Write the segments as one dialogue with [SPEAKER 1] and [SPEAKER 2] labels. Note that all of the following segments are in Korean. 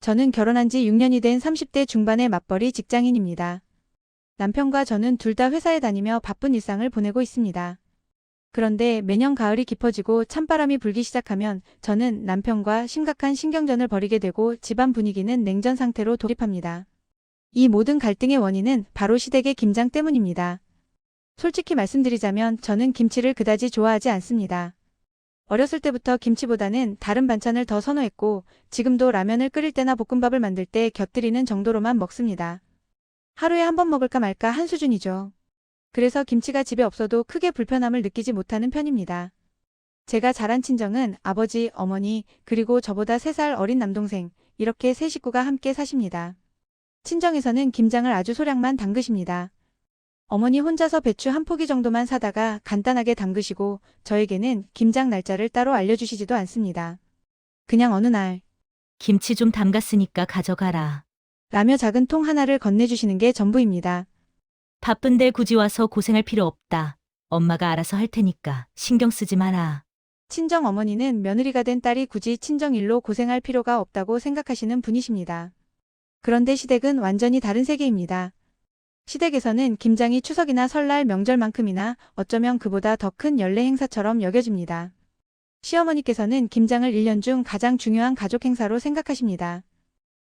[SPEAKER 1] 저는 결혼한 지 6년이 된 30대 중반의 맞벌이 직장인입니다. 남편과 저는 둘 다 회사에 다니며 바쁜 일상을 보내고 있습니다. 그런데 매년 가을이 깊어지고 찬바람이 불기 시작하면 저는 남편과 심각한 신경전을 벌이게 되고 집안 분위기는 냉전 상태로 돌입합니다. 이 모든 갈등의 원인은 바로 시댁의 김장 때문입니다. 솔직히 말씀드리자면 저는 김치를 그다지 좋아하지 않습니다. 어렸을 때부터 김치보다는 다른 반찬을 더 선호했고 지금도 라면을 끓일 때나 볶음밥을 만들 때 곁들이는 정도로만 먹습니다. 하루에 한 번 먹을까 말까 한 수준이죠. 그래서 김치가 집에 없어도 크게 불편함을 느끼지 못하는 편입니다. 제가 자란 친정은 아버지, 어머니, 그리고 저보다 3살 어린 남동생, 이렇게 세 식구가 함께 사십니다. 친정에서는 김장을 아주 소량만 담그십니다. 어머니 혼자서 배추 한 포기 정도만 사다가 간단하게 담그시고 저에게는 김장 날짜를 따로 알려주시지도 않습니다. 그냥 어느 날
[SPEAKER 2] 김치 좀 담갔으니까 가져가라.
[SPEAKER 1] 라며 작은 통 하나를 건네주시는 게 전부입니다.
[SPEAKER 2] 바쁜데 굳이 와서 고생할 필요 없다. 엄마가 알아서 할 테니까 신경 쓰지 마라.
[SPEAKER 1] 친정 어머니는 며느리가 된 딸이 굳이 친정 일로 고생할 필요가 없다고 생각하시는 분이십니다. 그런데 시댁은 완전히 다른 세계입니다. 시댁에서는 김장이 추석이나 설날 명절만큼이나 어쩌면 그보다 더 큰 연례 행사처럼 여겨집니다. 시어머니께서는 김장을 1년 중 가장 중요한 가족 행사로 생각하십니다.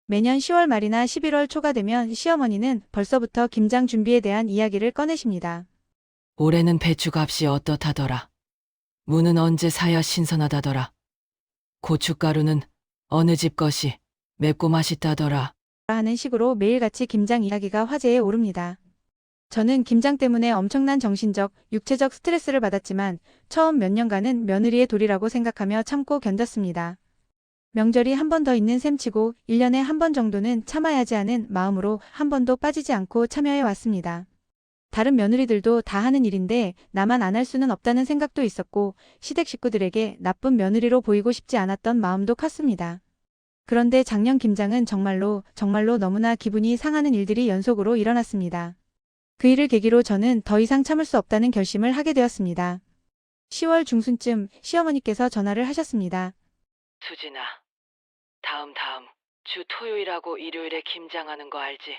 [SPEAKER 1] 매년 10월 말이나 11월 초가 되면 시어머니는 벌써부터 김장 준비에 대한 이야기를 꺼내십니다.
[SPEAKER 3] 올해는 배추값이 어떻다더라. 무는 언제 사야 신선하다더라. 고춧가루는 어느 집 것이 맵고 맛있다더라.
[SPEAKER 1] 하는 식으로 매일같이 김장 이야기가 화제에 오릅니다. 저는 김장 때문에 엄청난 정신적, 육체적 스트레스를 받았지만 처음 몇 년간은 며느리의 도리라고 생각하며 참고 견뎠습니다. 명절이 한 번 더 있는 셈치고 1년에 한 번 정도는 참아야지 하는 마음으로 한 번도 빠지지 않고 참여해 왔습니다. 다른 며느리들도 다 하는 일인데 나만 안 할 수는 없다는 생각도 있었고 시댁 식구들에게 나쁜 며느리로 보이고 싶지 않았던 마음도 컸습니다. 그런데 작년 김장은 정말로 너무나 기분이 상하는 일들이 연속으로 일어났습니다. 그 일을 계기로 저는 더 이상 참을 수 없다는 결심을 하게 되었습니다. 10월 중순쯤 시어머니께서 전화를 하셨습니다.
[SPEAKER 3] 수진아, 다음 주 토요일하고 일요일에 김장하는 거 알지?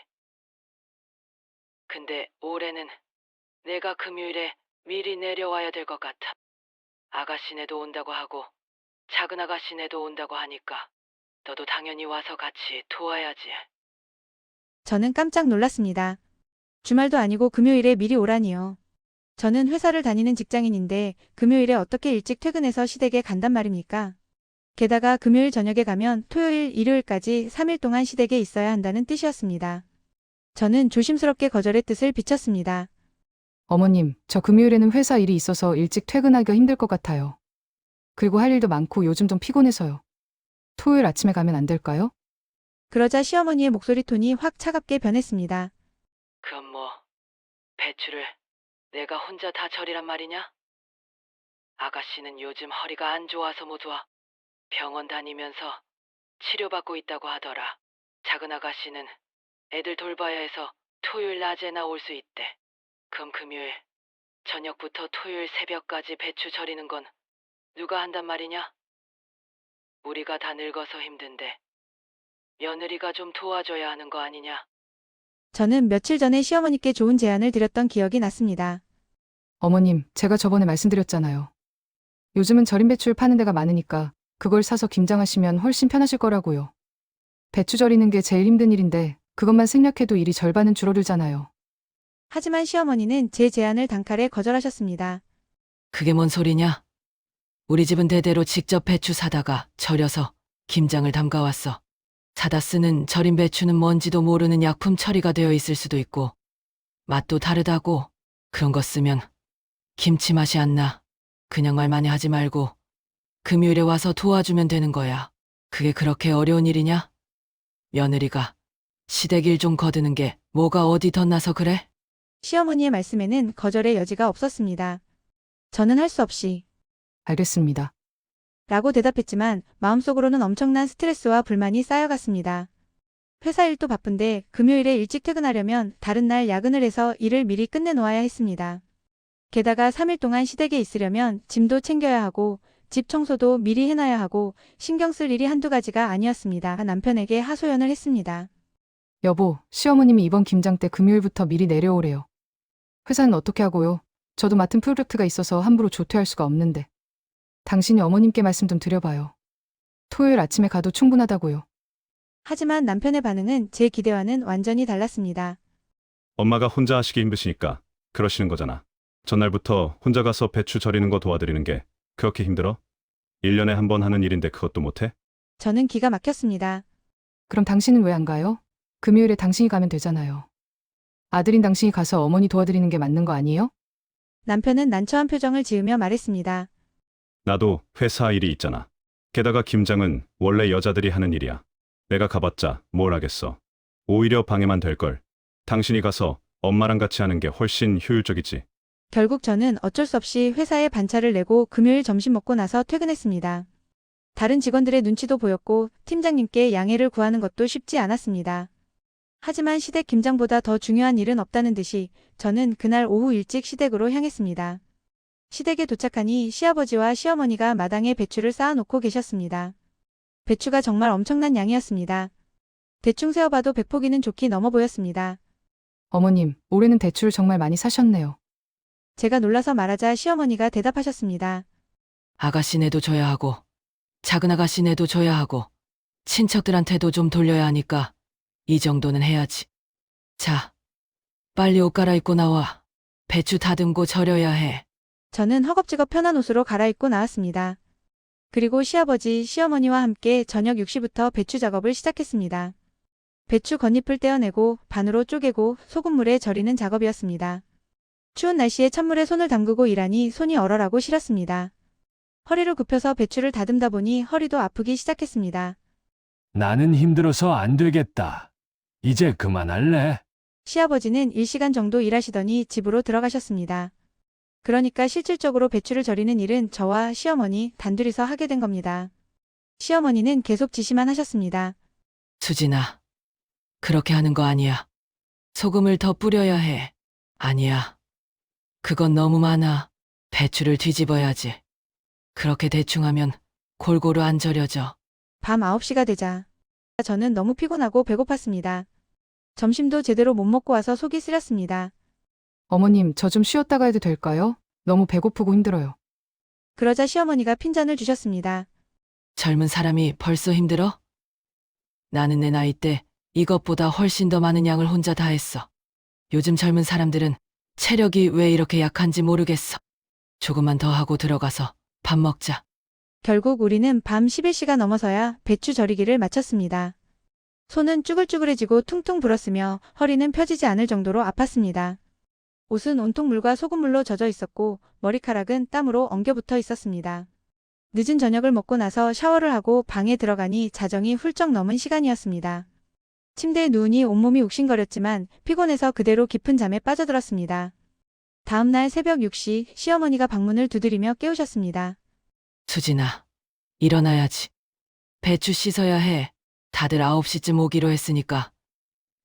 [SPEAKER 3] 근데 올해는 내가 금요일에 미리 내려와야 될 것 같아. 아가씨네도 온다고 하고 작은 아가씨네도 온다고 하니까 너도 당연히 와서 같이 도와야지.
[SPEAKER 1] 저는 깜짝 놀랐습니다. 주말도 아니고 금요일에 미리 오라니요. 저는 회사를 다니는 직장인인데 금요일에 어떻게 일찍 퇴근해서 시댁에 간단 말입니까? 게다가 금요일 저녁에 가면 토요일, 일요일까지 3일 동안 시댁에 있어야 한다는 뜻이었습니다. 저는 조심스럽게 거절의 뜻을 비쳤습니다.
[SPEAKER 4] 어머님, 저 금요일에는 회사 일이 있어서 일찍 퇴근하기가 힘들 것 같아요. 그리고 할 일도 많고 요즘 좀 피곤해서요. 토요일 아침에 가면 안 될까요?
[SPEAKER 1] 그러자 시어머니의 목소리 톤이 확 차갑게 변했습니다.
[SPEAKER 3] 그럼 뭐 배추를 내가 혼자 다 절이란 말이냐? 아가씨는 요즘 허리가 안 좋아서 못 와. 병원 다니면서 치료받고 있다고 하더라. 작은 아가씨는 애들 돌봐야 해서 토요일 낮에나 올 수 있대. 그럼 금요일 저녁부터 토요일 새벽까지 배추 절이는 건 누가 한단 말이냐? 우리가 다 늙어서 힘든데 며느리가 좀 도와줘야 하는 거 아니냐?
[SPEAKER 1] 저는 며칠 전에 시어머니께 좋은 제안을 드렸던 기억이 났습니다.
[SPEAKER 4] 어머님, 제가 저번에 말씀드렸잖아요. 요즘은 절임 배추를 파는 데가 많으니까 그걸 사서 김장하시면 훨씬 편하실 거라고요. 배추 절이는 게 제일 힘든 일인데 그것만 생략해도 일이 절반은 줄어들잖아요.
[SPEAKER 1] 하지만 시어머니는 제 제안을 단칼에 거절하셨습니다.
[SPEAKER 3] 그게 뭔 소리냐? 우리 집은 대대로 직접 배추 사다가 절여서 김장을 담가왔어. 사다 쓰는 절임 배추는 뭔지도 모르는 약품 처리가 되어 있을 수도 있고 맛도 다르다고. 그런 거 쓰면 김치 맛이 안 나. 그냥 말 많이 하지 말고 금요일에 와서 도와주면 되는 거야. 그게 그렇게 어려운 일이냐? 며느리가 시댁 일 좀 거드는 게 뭐가 어디 덧나서 그래?
[SPEAKER 1] 시어머니의 말씀에는 거절의 여지가 없었습니다. 저는 할 수 없이
[SPEAKER 4] 알겠습니다.
[SPEAKER 1] 라고 대답했지만 마음속으로는 엄청난 스트레스와 불만이 쌓여갔습니다. 회사 일도 바쁜데 금요일에 일찍 퇴근하려면 다른 날 야근을 해서 일을 미리 끝내놓아야 했습니다. 게다가 3일 동안 시댁에 있으려면 짐도 챙겨야 하고 집 청소도 미리 해놔야 하고 신경 쓸 일이 한두 가지가 아니었습니다. 남편에게 하소연을 했습니다.
[SPEAKER 4] 여보, 시어머님이 이번 김장 때 금요일부터 미리 내려오래요. 회사는 어떻게 하고요? 저도 맡은 프로젝트가 있어서 함부로 조퇴할 수가 없는데. 당신이 어머님께 말씀 좀 드려봐요. 토요일 아침에 가도 충분하다고요.
[SPEAKER 1] 하지만 남편의 반응은 제 기대와는 완전히 달랐습니다.
[SPEAKER 5] 엄마가 혼자 하시기 힘드시니까 그러시는 거잖아. 전날부터 혼자 가서 배추 절이는 거 도와드리는 게 그렇게 힘들어? 1년에 한 번 하는 일인데 그것도 못해?
[SPEAKER 1] 저는 기가 막혔습니다.
[SPEAKER 4] 그럼 당신은 왜 안 가요? 금요일에 당신이 가면 되잖아요. 아들인 당신이 가서 어머니 도와드리는 게 맞는 거 아니에요?
[SPEAKER 1] 남편은 난처한 표정을 지으며 말했습니다.
[SPEAKER 5] 나도 회사 일이 있잖아. 게다가 김장은 원래 여자들이 하는 일이야. 내가 가봤자 뭘 하겠어. 오히려 방해만 될걸. 당신이 가서 엄마랑 같이 하는 게 훨씬 효율적이지.
[SPEAKER 1] 결국 저는 어쩔 수 없이 회사에 반차를 내고 금요일 점심 먹고 나서 퇴근했습니다. 다른 직원들의 눈치도 보였고 팀장님께 양해를 구하는 것도 쉽지 않았습니다. 하지만 시댁 김장보다 더 중요한 일은 없다는 듯이 저는 그날 오후 일찍 시댁으로 향했습니다. 시댁에 도착하니 시아버지와 시어머니가 마당에 배추를 쌓아놓고 계셨습니다. 배추가 정말 엄청난 양이었습니다. 대충 세어봐도 100포기는 좋게 넘어 보였습니다.
[SPEAKER 4] 어머님, 올해는 대추를 정말 많이 사셨네요.
[SPEAKER 1] 제가 놀라서 말하자 시어머니가 대답하셨습니다.
[SPEAKER 3] 아가씨네도 줘야 하고 작은 아가씨네도 줘야 하고 친척들한테도 좀 돌려야 하니까 이 정도는 해야지. 자, 빨리 옷 갈아입고 나와. 배추 다듬고 절여야 해.
[SPEAKER 1] 저는 허겁지겁 편한 옷으로 갈아입고 나왔습니다. 그리고 시아버지, 시어머니와 함께 저녁 6시부터 배추 작업을 시작했습니다. 배추 겉잎을 떼어내고 반으로 쪼개고 소금물에 절이는 작업이었습니다. 추운 날씨에 찬물에 손을 담그고 일하니 손이 얼얼하고 시렸습니다. 허리를 굽혀서 배추를 다듬다 보니 허리도 아프기 시작했습니다.
[SPEAKER 6] 나는 힘들어서 안 되겠다. 이제 그만할래.
[SPEAKER 1] 시아버지는 1시간 정도 일하시더니 집으로 들어가셨습니다. 그러니까 실질적으로 배추를 절이는 일은 저와 시어머니 단둘이서 하게 된 겁니다. 시어머니는 계속 지시만 하셨습니다.
[SPEAKER 3] 수진아, 그렇게 하는 거 아니야. 소금을 더 뿌려야 해. 아니야. 그건 너무 많아. 배추를 뒤집어야지. 그렇게 대충 하면 골고루 안 절여져.
[SPEAKER 1] 밤 9시가 되자 저는 너무 피곤하고 배고팠습니다. 점심도 제대로 못 먹고 와서 속이 쓰렸습니다.
[SPEAKER 4] 어머님, 저 좀 쉬었다가 해도 될까요? 너무 배고프고 힘들어요.
[SPEAKER 1] 그러자 시어머니가 핀잔을 주셨습니다.
[SPEAKER 3] 젊은 사람이 벌써 힘들어? 나는 내 나이 때 이것보다 훨씬 더 많은 양을 혼자 다 했어. 요즘 젊은 사람들은 체력이 왜 이렇게 약한지 모르겠어. 조금만 더 하고 들어가서 밥 먹자.
[SPEAKER 1] 결국 우리는 밤 11시가 넘어서야 배추 절이기를 마쳤습니다. 손은 쭈글쭈글해지고 퉁퉁 불었으며 허리는 펴지지 않을 정도로 아팠습니다. 옷은 온통 물과 소금물로 젖어 있었고 머리카락은 땀으로 엉겨붙어 있었습니다. 늦은 저녁을 먹고 나서 샤워를 하고 방에 들어가니 자정이 훌쩍 넘은 시간이었습니다. 침대에 누우니 온몸이 욱신거렸지만 피곤해서 그대로 깊은 잠에 빠져들었습니다. 다음 날 새벽 6시 시어머니가 방문을 두드리며 깨우셨습니다.
[SPEAKER 3] 수진아, 일어나야지. 배추 씻어야 해. 다들 9시쯤 오기로 했으니까.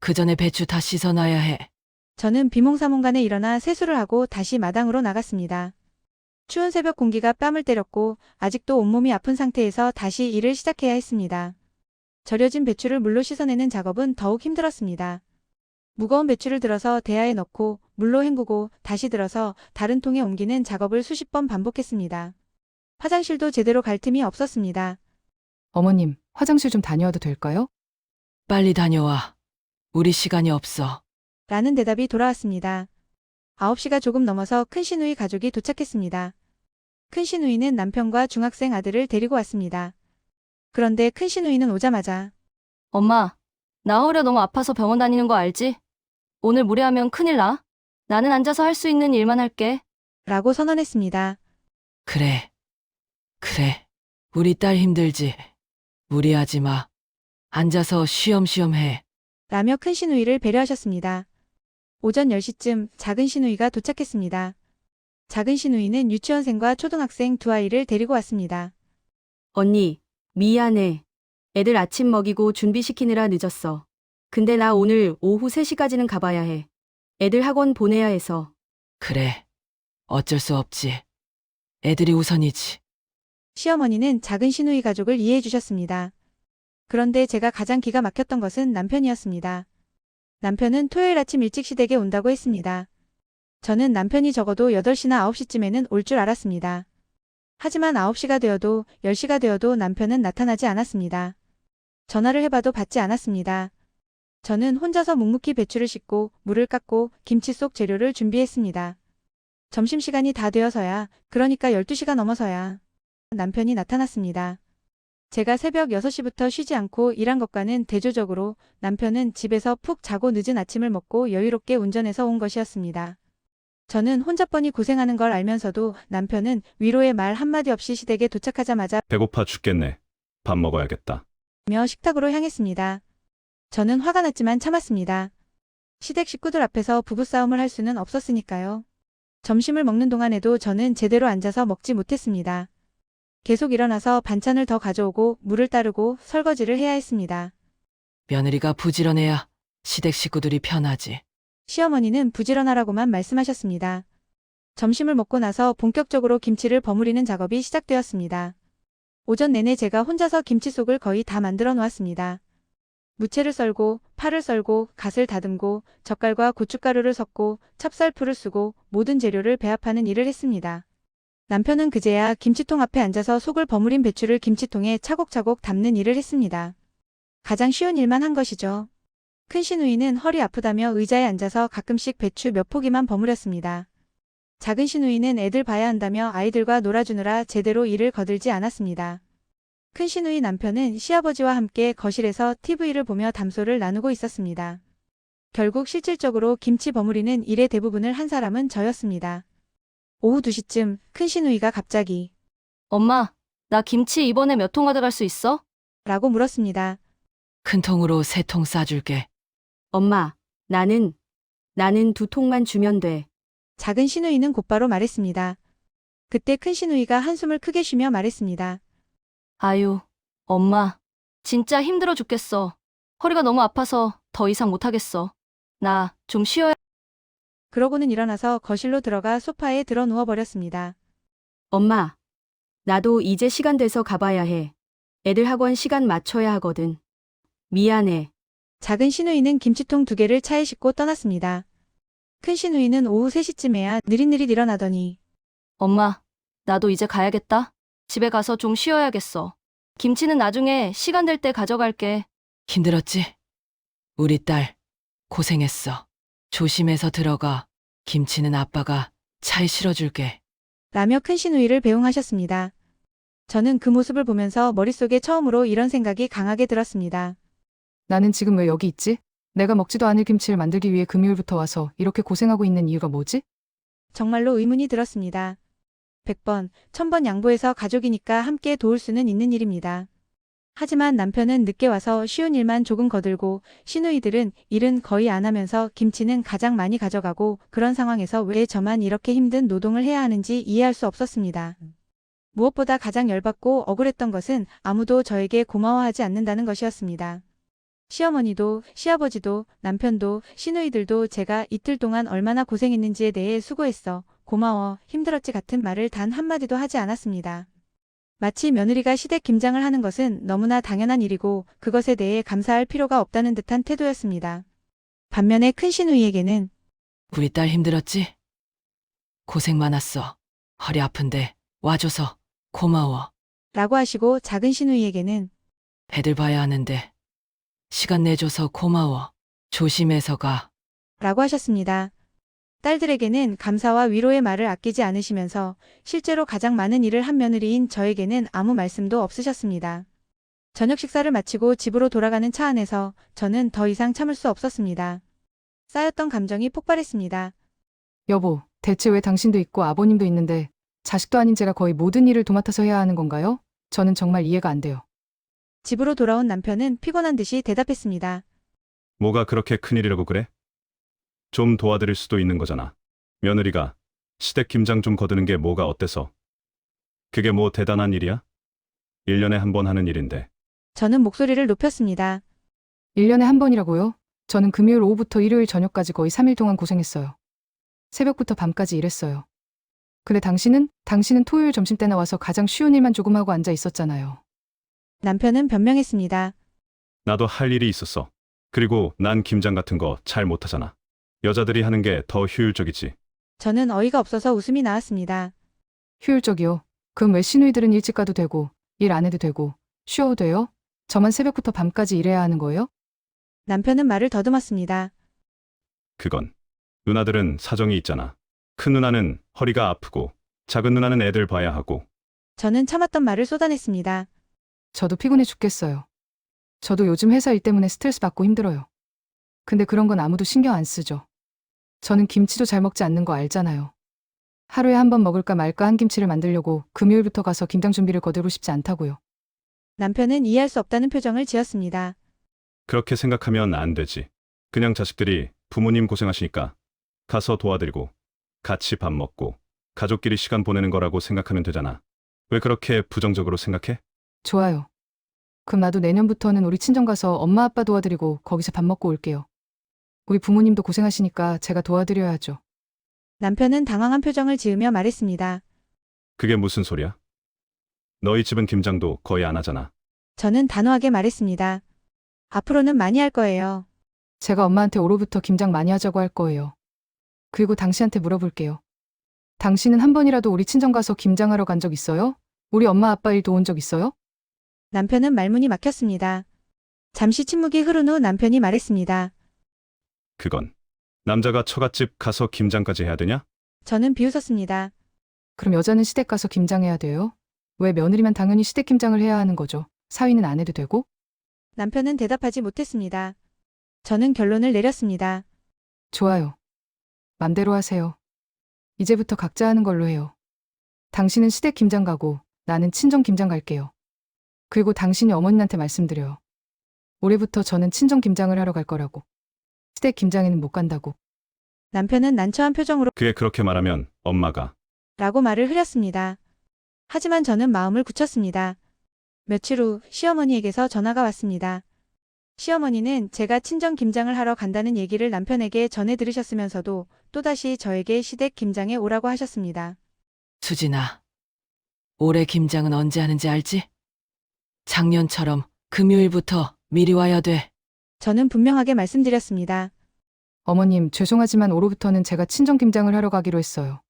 [SPEAKER 3] 그 전에 배추 다 씻어놔야 해.
[SPEAKER 1] 저는 비몽사몽간에 일어나 세수를 하고 다시 마당으로 나갔습니다. 추운 새벽 공기가 뺨을 때렸고 아직도 온몸이 아픈 상태에서 다시 일을 시작해야 했습니다. 절여진 배추를 물로 씻어내는 작업은 더욱 힘들었습니다. 무거운 배추를 들어서 대야에 넣고 물로 헹구고 다시 들어서 다른 통에 옮기는 작업을 수십 번 반복했습니다. 화장실도 제대로 갈 틈이 없었습니다.
[SPEAKER 4] 어머님, 화장실 좀 다녀와도 될까요?
[SPEAKER 3] 빨리 다녀와. 우리 시간이 없어.
[SPEAKER 1] 라는 대답이 돌아왔습니다. 9시가 조금 넘어서 큰 시누이 가족이 도착했습니다. 큰 시누이는 남편과 중학생 아들을 데리고 왔습니다. 그런데 큰 시누이는 오자마자
[SPEAKER 7] 엄마, 나 허리가 너무 아파서 병원 다니는 거 알지? 오늘 무리하면 큰일 나. 나는 앉아서 할 수 있는 일만 할게.
[SPEAKER 1] 라고 선언했습니다.
[SPEAKER 3] 그래. 우리 딸 힘들지. 무리하지 마. 앉아서 쉬엄쉬엄 해.
[SPEAKER 1] 라며 큰 시누이를 배려하셨습니다. 오전 10시쯤 작은 시누이가 도착했습니다. 작은 시누이는 유치원생과 초등학생 두 아이를 데리고 왔습니다.
[SPEAKER 8] 언니, 미안해. 애들 아침 먹이고 준비시키느라 늦었어. 근데 나 오늘 오후 3시까지는 가봐야 해. 애들 학원 보내야 해서.
[SPEAKER 3] 그래. 어쩔 수 없지. 애들이 우선이지.
[SPEAKER 1] 시어머니는 작은 시누이 가족을 이해해 주셨습니다. 그런데 제가 가장 기가 막혔던 것은 남편이었습니다. 남편은 토요일 아침 일찍 시댁에 온다고 했습니다. 저는 남편이 적어도 8시나 9시쯤에는 올 줄 알았습니다. 하지만 9시가 되어도 10시가 되어도 남편은 나타나지 않았습니다. 전화를 해봐도 받지 않았습니다. 저는 혼자서 묵묵히 배추를 씻고 물을 깎고 김치 속 재료를 준비했습니다. 점심시간이 다 되어서야, 그러니까 12시가 넘어서야 남편이 나타났습니다. 제가 새벽 6시부터 쉬지 않고 일한 것과는 대조적으로 남편은 집에서 푹 자고 늦은 아침을 먹고 여유롭게 운전해서 온 것이었습니다. 저는 혼자뻔히 고생하는 걸 알면서도 남편은 위로의 말 한마디 없이 시댁에 도착하자마자
[SPEAKER 5] 배고파 죽겠네. 밥 먹어야겠다.
[SPEAKER 1] 며 식탁으로 향했습니다. 저는 화가 났지만 참았습니다. 시댁 식구들 앞에서 부부싸움을 할 수는 없었으니까요. 점심을 먹는 동안에도 저는 제대로 앉아서 먹지 못했습니다. 계속 일어나서 반찬을 더 가져오고 물을 따르고 설거지를 해야 했습니다.
[SPEAKER 3] 며느리가 부지런해야 시댁 식구들이 편하지.
[SPEAKER 1] 시어머니는 부지런하라고만 말씀하셨습니다. 점심을 먹고 나서 본격적으로 김치를 버무리는 작업이 시작되었습니다. 오전 내내 제가 혼자서 김치 속을 거의 다 만들어 놓았습니다. 무채를 썰고 파를 썰고 갓을 다듬고 젓갈과 고춧가루를 섞고 찹쌀풀을 쓰고 모든 재료를 배합하는 일을 했습니다. 남편은 그제야 김치통 앞에 앉아서 속을 버무린 배추를 김치통에 차곡차곡 담는 일을 했습니다. 가장 쉬운 일만 한 것이죠. 큰 시누이는 허리 아프다며 의자에 앉아서 가끔씩 배추 몇 포기만 버무렸습니다. 작은 시누이는 애들 봐야 한다며 아이들과 놀아주느라 제대로 일을 거들지 않았습니다. 큰 시누이 남편은 시아버지와 함께 거실에서 TV를 보며 담소를 나누고 있었습니다. 결국 실질적으로 김치 버무리는 일의 대부분을 한 사람은 저였습니다. 오후 2시쯤 큰 시누이가 갑자기
[SPEAKER 7] 엄마, 나 김치 이번에 몇 통 가져갈 수 있어?
[SPEAKER 1] 라고 물었습니다.
[SPEAKER 3] 큰 통으로 3통 싸줄게.
[SPEAKER 8] 엄마, 나는 2통만 주면 돼.
[SPEAKER 1] 작은 시누이는 곧바로 말했습니다. 그때 큰 시누이가 한숨을 크게 쉬며 말했습니다.
[SPEAKER 7] 아유, 엄마, 진짜 힘들어 죽겠어. 허리가 너무 아파서 더 이상 못하겠어. 나 좀 쉬어야.
[SPEAKER 1] 그러고는 일어나서 거실로 들어가 소파에 들어 누워버렸습니다.
[SPEAKER 8] 엄마, 나도 이제 시간 돼서 가봐야 해. 애들 학원 시간 맞춰야 하거든. 미안해.
[SPEAKER 1] 작은 시누이는 김치통 2개를 차에 싣고 떠났습니다. 큰 시누이는 오후 3시쯤에야 느릿느릿 일어나더니
[SPEAKER 7] 엄마, 나도 이제 가야겠다. 집에 가서 좀 쉬어야겠어. 김치는 나중에 시간 될 때 가져갈게.
[SPEAKER 3] 힘들었지? 우리 딸 고생했어. 조심해서 들어가. 김치는 아빠가 차에 실어줄게.
[SPEAKER 1] 라며 큰 시누이를 배웅하셨습니다. 저는 그 모습을 보면서 머릿속에 처음으로 이런 생각이 강하게 들었습니다.
[SPEAKER 4] 나는 지금 왜 여기 있지? 내가 먹지도 않을 김치를 만들기 위해 금요일부터 와서 이렇게 고생하고 있는 이유가 뭐지?
[SPEAKER 1] 정말로 의문이 들었습니다. 100번, 1000번 양보해서 가족이니까 함께 도울 수는 있는 일입니다. 하지만 남편은 늦게 와서 쉬운 일만 조금 거들고 시누이들은 일은 거의 안 하면서 김치는 가장 많이 가져가고 그런 상황에서 왜 저만 이렇게 힘든 노동을 해야 하는지 이해할 수 없었습니다. 무엇보다 가장 열받고 억울했던 것은 아무도 저에게 고마워하지 않는다는 것이었습니다. 시어머니도 시아버지도 남편도 시누이들도 제가 이틀 동안 얼마나 고생했는지에 대해 수고했어, 고마워, 힘들었지 같은 말을 단 한마디도 하지 않았습니다. 마치 며느리가 시댁 김장을 하는 것은 너무나 당연한 일이고 그것에 대해 감사할 필요가 없다는 듯한 태도였습니다. 반면에 큰 시누이에게는
[SPEAKER 3] 우리 딸 힘들었지? 고생 많았어. 허리 아픈데 와줘서 고마워.
[SPEAKER 1] 라고 하시고 작은 시누이에게는
[SPEAKER 3] 애들 봐야 하는데 시간 내줘서 고마워. 조심해서 가.
[SPEAKER 1] 라고 하셨습니다. 딸들에게는 감사와 위로의 말을 아끼지 않으시면서 실제로 가장 많은 일을 한 며느리인 저에게는 아무 말씀도 없으셨습니다. 저녁 식사를 마치고 집으로 돌아가는 차 안에서 저는 더 이상 참을 수 없었습니다. 쌓였던 감정이 폭발했습니다.
[SPEAKER 4] 여보, 대체 왜 당신도 있고 아버님도 있는데 자식도 아닌 제가 거의 모든 일을 도맡아서 해야 하는 건가요? 저는 정말 이해가 안 돼요.
[SPEAKER 1] 집으로 돌아온 남편은 피곤한 듯이 대답했습니다.
[SPEAKER 5] 뭐가 그렇게 큰일이라고 그래? 좀 도와드릴 수도 있는 거잖아. 며느리가 시댁 김장 좀 거드는 게 뭐가 어때서? 그게 뭐 대단한 일이야? 1년에 한 번 하는 일인데.
[SPEAKER 1] 저는 목소리를 높였습니다.
[SPEAKER 4] 1년에 한 번이라고요? 저는 금요일 오후부터 일요일 저녁까지 거의 3일 동안 고생했어요. 새벽부터 밤까지 일했어요. 근데 당신은 토요일 점심때나 와서 가장 쉬운 일만 조금 하고 앉아 있었잖아요.
[SPEAKER 1] 남편은 변명했습니다.
[SPEAKER 5] 나도 할 일이 있었어. 그리고 난 김장 같은 거 잘 못하잖아. 여자들이 하는 게 더 효율적이지.
[SPEAKER 1] 저는 어이가 없어서 웃음이 나왔습니다.
[SPEAKER 4] 효율적이요. 그럼 왜 시누이들은 일찍 가도 되고 일 안 해도 되고 쉬어도 돼요? 저만 새벽부터 밤까지 일해야 하는 거예요?
[SPEAKER 1] 남편은 말을 더듬었습니다.
[SPEAKER 5] 그건 누나들은 사정이 있잖아. 큰 누나는 허리가 아프고 작은 누나는 애들 봐야 하고.
[SPEAKER 1] 저는 참았던 말을 쏟아냈습니다.
[SPEAKER 4] 저도 피곤해 죽겠어요. 저도 요즘 회사 일 때문에 스트레스 받고 힘들어요. 근데 그런 건 아무도 신경 안 쓰죠. 저는 김치도 잘 먹지 않는 거 알잖아요. 하루에 한 번 먹을까 말까 한 김치를 만들려고 금요일부터 가서 김장 준비를 거들고 싶지 않다고요.
[SPEAKER 1] 남편은 이해할 수 없다는 표정을 지었습니다.
[SPEAKER 5] 그렇게 생각하면 안 되지. 그냥 자식들이 부모님 고생하시니까 가서 도와드리고 같이 밥 먹고 가족끼리 시간 보내는 거라고 생각하면 되잖아. 왜 그렇게 부정적으로 생각해?
[SPEAKER 4] 좋아요. 그럼 나도 내년부터는 우리 친정 가서 엄마 아빠 도와드리고 거기서 밥 먹고 올게요. 우리 부모님도 고생하시니까 제가 도와드려야죠.
[SPEAKER 1] 남편은 당황한 표정을 지으며 말했습니다.
[SPEAKER 5] 그게 무슨 소리야? 너희 집은 김장도 거의 안 하잖아.
[SPEAKER 1] 저는 단호하게 말했습니다. 앞으로는 많이 할 거예요.
[SPEAKER 4] 제가 엄마한테 올해부터 김장 많이 하자고 할 거예요. 그리고 당신한테 물어볼게요. 당신은 한 번이라도 우리 친정 가서 김장하러 간 적 있어요? 우리 엄마 아빠 일 도운 적 있어요?
[SPEAKER 1] 남편은 말문이 막혔습니다. 잠시 침묵이 흐른 후 남편이 말했습니다.
[SPEAKER 5] 그건 남자가 처갓집 가서 김장까지 해야 되냐?
[SPEAKER 1] 저는 비웃었습니다.
[SPEAKER 4] 그럼 여자는 시댁 가서 김장해야 돼요? 왜 며느리만 당연히 시댁 김장을 해야 하는 거죠? 사위는 안 해도 되고?
[SPEAKER 1] 남편은 대답하지 못했습니다. 저는 결론을 내렸습니다.
[SPEAKER 4] 좋아요. 맘대로 하세요. 이제부터 각자 하는 걸로 해요. 당신은 시댁 김장 가고 나는 친정 김장 갈게요. 그리고 당신이 어머님한테 말씀드려요. 올해부터 저는 친정 김장을 하러 갈 거라고. 시댁 김장에는 못 간다고.
[SPEAKER 1] 남편은 난처한 표정으로
[SPEAKER 5] 그게 그렇게 말하면 엄마가
[SPEAKER 1] 라고 말을 흐렸습니다. 하지만 저는 마음을 굳혔습니다. 며칠 후 시어머니에게서 전화가 왔습니다. 시어머니는 제가 친정 김장을 하러 간다는 얘기를 남편에게 전해 들으셨으면서도 또다시 저에게 시댁 김장에 오라고 하셨습니다.
[SPEAKER 3] 수진아, 올해 김장은 언제 하는지 알지? 작년처럼 금요일부터 미리 와야 돼.
[SPEAKER 1] 저는 분명하게 말씀드렸습니다.
[SPEAKER 4] 어머님, 죄송하지만 올해부터는 제가 친정 김장을 하러 가기로 했어요.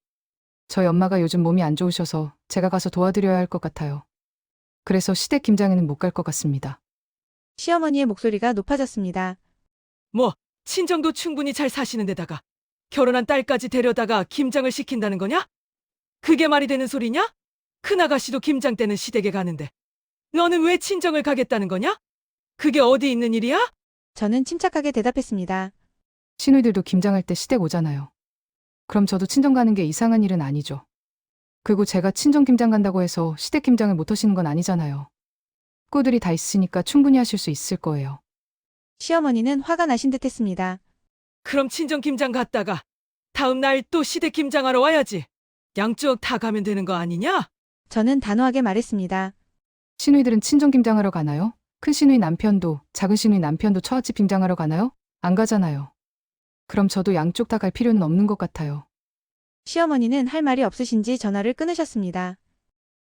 [SPEAKER 4] 저희 엄마가 요즘 몸이 안 좋으셔서 제가 가서 도와드려야 할 것 같아요. 그래서 시댁 김장에는 못 갈 것 같습니다.
[SPEAKER 1] 시어머니의 목소리가 높아졌습니다.
[SPEAKER 3] 뭐, 친정도 충분히 잘 사시는 데다가 결혼한 딸까지 데려다가 김장을 시킨다는 거냐? 그게 말이 되는 소리냐? 큰아가씨도 김장 때는 시댁에 가는데 너는 왜 친정을 가겠다는 거냐? 그게 어디 있는 일이야?
[SPEAKER 1] 저는 침착하게 대답했습니다.
[SPEAKER 4] 시누이들도 김장할 때 시댁 오잖아요. 그럼 저도 친정 가는 게 이상한 일은 아니죠. 그리고 제가 친정 김장 간다고 해서 시댁 김장을 못 하시는 건 아니잖아요. 식구들이 다 있으니까 충분히 하실 수 있을 거예요.
[SPEAKER 1] 시어머니는 화가 나신 듯 했습니다.
[SPEAKER 3] 그럼 친정 김장 갔다가 다음 날 또 시댁 김장하러 와야지. 양쪽 다 가면 되는 거 아니냐?
[SPEAKER 1] 저는 단호하게 말했습니다.
[SPEAKER 4] 시누이들은 친정 김장하러 가나요? 큰 시누이 남편도 작은 시누이 남편도 처갓집 김장하러 가나요? 안 가잖아요. 그럼 저도 양쪽 다 갈 필요는 없는 것 같아요.
[SPEAKER 1] 시어머니는 할 말이 없으신지 전화를 끊으셨습니다.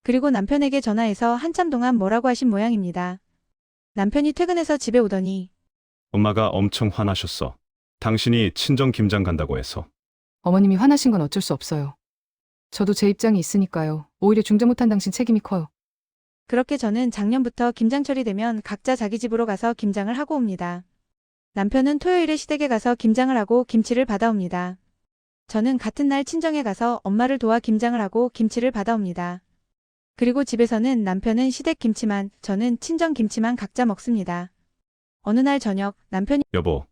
[SPEAKER 1] 그리고 남편에게 전화해서 한참 동안 뭐라고 하신 모양입니다. 남편이 퇴근해서 집에 오더니
[SPEAKER 5] 엄마가 엄청 화나셨어. 당신이 친정 김장 간다고 해서.
[SPEAKER 4] 어머님이 화나신 건 어쩔 수 없어요. 저도 제 입장이 있으니까요. 오히려 중재 못한 당신 책임이 커요.
[SPEAKER 1] 그렇게 저는 작년부터 김장철이 되면 각자 자기 집으로 가서 김장을 하고 옵니다. 남편은 토요일에 시댁에 가서 김장을 하고 김치를 받아옵니다. 저는 같은 날 친정에 가서 엄마를 도와 김장을 하고 김치를 받아옵니다. 그리고 집에서는 남편은 시댁 김치만, 저는 친정 김치만 각자 먹습니다. 어느 날 저녁 남편이
[SPEAKER 5] 여보,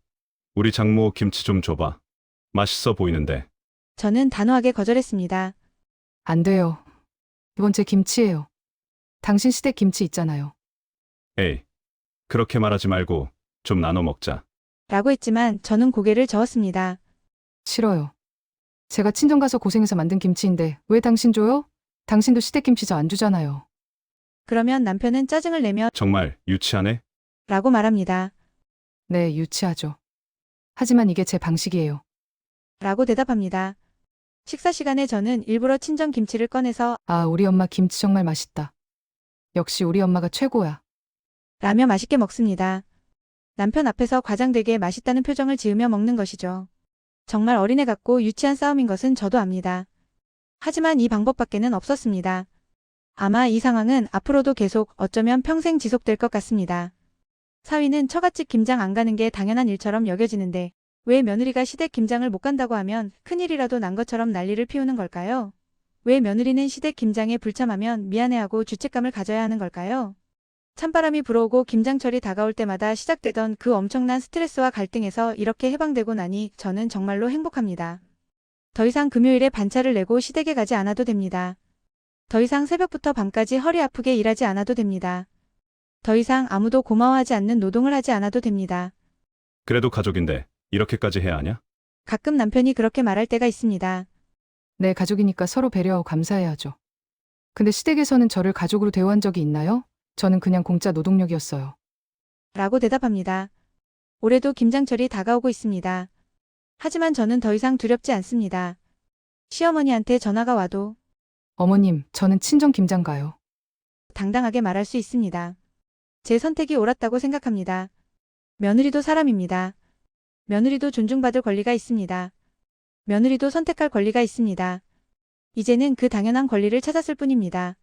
[SPEAKER 5] 우리 장모 김치 좀 줘봐. 맛있어 보이는데.
[SPEAKER 1] 저는 단호하게 거절했습니다.
[SPEAKER 4] 안 돼요. 이건 제 김치예요. 당신 시댁 김치 있잖아요.
[SPEAKER 5] 에이, 그렇게 말하지 말고 좀 나눠 먹자.
[SPEAKER 1] 라고 했지만 저는 고개를 저었습니다.
[SPEAKER 4] 싫어요. 제가 친정 가서 고생해서 만든 김치인데 왜 당신 줘요? 당신도 시댁 김치 저 안 주잖아요.
[SPEAKER 1] 그러면 남편은 짜증을 내며
[SPEAKER 5] 정말 유치하네?
[SPEAKER 1] 라고 말합니다.
[SPEAKER 4] 네, 유치하죠. 하지만 이게 제 방식이에요.
[SPEAKER 1] 라고 대답합니다. 식사 시간에 저는 일부러 친정 김치를 꺼내서
[SPEAKER 4] 아, 우리 엄마 김치 정말 맛있다. 역시 우리 엄마가 최고야.
[SPEAKER 1] 라며 맛있게 먹습니다. 남편 앞에서 과장되게 맛있다는 표정을 지으며 먹는 것이죠. 정말 어린애 같고 유치한 싸움인 것은 저도 압니다. 하지만 이 방법밖에는 없었습니다. 아마 이 상황은 앞으로도 계속 어쩌면 평생 지속될 것 같습니다. 사위는 처갓집 김장 안 가는 게 당연한 일처럼 여겨지는데 왜 며느리가 시댁 김장을 못 간다고 하면 큰일이라도 난 것처럼 난리를 피우는 걸까요? 왜 며느리는 시댁 김장에 불참하면 미안해하고 죄책감을 가져야 하는 걸까요? 찬바람이 불어오고 김장철이 다가올 때마다 시작되던 그 엄청난 스트레스와 갈등에서 이렇게 해방되고 나니 저는 정말로 행복합니다. 더 이상 금요일에 반차를 내고 시댁에 가지 않아도 됩니다. 더 이상 새벽부터 밤까지 허리 아프게 일하지 않아도 됩니다. 더 이상 아무도 고마워하지 않는 노동을 하지 않아도 됩니다.
[SPEAKER 5] 그래도 가족인데 이렇게까지 해야 하냐?
[SPEAKER 1] 가끔 남편이 그렇게 말할 때가 있습니다.
[SPEAKER 4] 내 가족이니까 서로 배려하고 감사해야죠. 근데 시댁에서는 저를 가족으로 대우한 적이 있나요? 저는 그냥 공짜 노동력이었어요.
[SPEAKER 1] 라고 대답합니다. 올해도 김장철이 다가오고 있습니다. 하지만 저는 더 이상 두렵지 않습니다. 시어머니한테 전화가 와도
[SPEAKER 4] 어머님, 저는 친정 김장 가요.
[SPEAKER 1] 당당하게 말할 수 있습니다. 제 선택이 옳았다고 생각합니다. 며느리도 사람입니다. 며느리도 존중받을 권리가 있습니다. 며느리도 선택할 권리가 있습니다. 이제는 그 당연한 권리를 찾았을 뿐입니다.